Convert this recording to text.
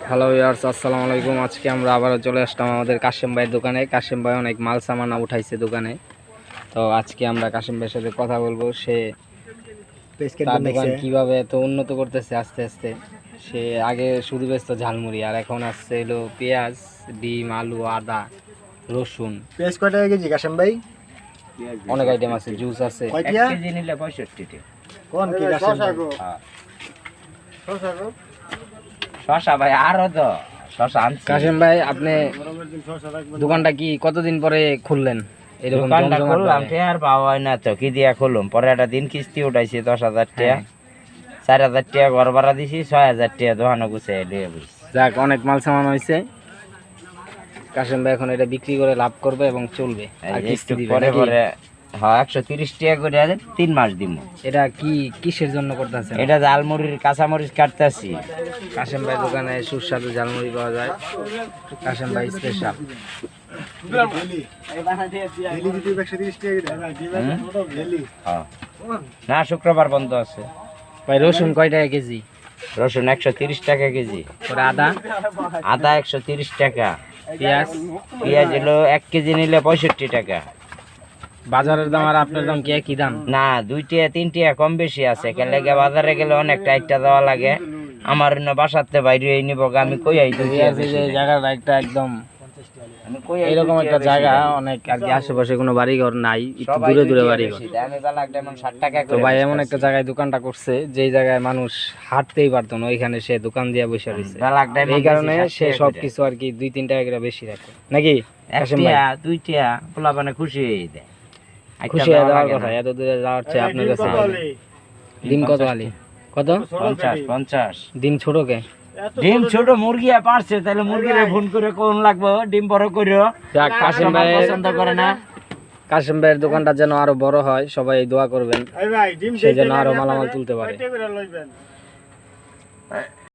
Hello viewers, আসসালামু আলাইকুম। আজকে আমরা আবারও চলে আসলাম আমাদের কাশেম ভাইয়ের দোকানে। কাশেম ভাই অনেক মাল সামান উঠাইছে দোকানে, তো আজকে আমরা কাশেম ভাইয়ের সাথে কথা বলবো। সে তার দোকান কিভাবে এত উন্নত করতেছে আস্তে আস্তে। সে আগে শুধু বেচতো ঝালমুড়ি, আর এখন আসছে হলো পেঁয়াজ, ডিম, আলু, আদা, রসুন। পেঁয়াজ কয় টাকা কেজি কাশেম ভাই? অনেক আইটেম আছে, জুস আছে। 1 কেজি নিলে 65 টাকা। কোন কি কাশেম ভাই? শশা ভাই আরো তো শশা আনছি। কাশেম ভাই, আপনি দোকানটা কি কতদিন পরে খুললেন? এরকম দোকানটা খুললাম আর পাওয়া হয় না তো, কি দিয়া খুললাম। পরে একটা দিন কিস্তি উঠাইছি 10,000 টাকা, 4,000 টাকা ঘর ভাড়া দিছি, 6,000 টাকা দোকানে গুছিয়ে লিয়ে বসছি। যাক, অনেক মাল সামান হয়েছে। কাশেম ভাই এখন এটা বিক্রি করে লাভ করবে এবং চলবে। আর কিস্তি দিবে পরে নাকি? পরে হ্যাঁ 130 টাকা করে 3 মাস দিব। এটা কি কিসের জন্য করতেছেন? এটা ঝালমুড়ির কাঁচামরিচ কাটতেছি। কাশেম ভাই দোকানে সুস্বাদু ঝালমুড়ি পাওয়া যায়, কাশেম ভাই স্পেশাল। না, শুক্রবার বন্ধ আছে। ভাই রসুন কয় টাকা কেজি? রসুন 130 টাকা কেজি। পরে আদা? আদা 130 টাকা। পেঁয়াজ? পেঁয়াজ হলো 1 কেজি নিলে 65 টাকা। বাজারের দাম আর আপনার দাম কি একই দাম? না, 2 টাকা 3 টাকা কম বেশি আছে। কেলে বাজারে গেলে অনেকটা একটা দেওয়া লাগে। আমার বাসাতে বাইরে নিব, আমি কই আই জায়গাটা একটা একদম এরকম একটা জায়গা, অনেক আর কি আশেপাশে কোনো বাড়িঘর নাই, একটু দূরে দূরে বাড়িঘর। তো ভাই এমন একটা জায়গায় দোকানটা করছে যেই জায়গায় মানুষ হাঁটতেই পারতো না, ওইখানে সে দোকান দিয়ে বসে রয়েছে। এই কারণে সে সবকিছু আর কি 2-3 টাকা করে বেশি রাখে নাকি? 1 টাকা 2 টাকা পোলা মানে খুশি হয়ে যায়। খুশি হয়ে যাওয়ার কথা, এত দূরে যাওয়ার চেয়ে আপনার কাছে। ডিম কত আলি? কত? 50। ডিম ছোট কে? ডিম ছোট, মুরগি পারছে তাহলে মুরগিরে ফোন করে কোন লাগবে, ডিম বড় করিও। যাক, কাশেম ভাই পছন্দ করে না। কাশেম ভাইয়ের দোকানটা যেন আরো বড় হয়, সবাই দোয়া করবেন, সে যেন আরো মালামাল তুলতে পারে।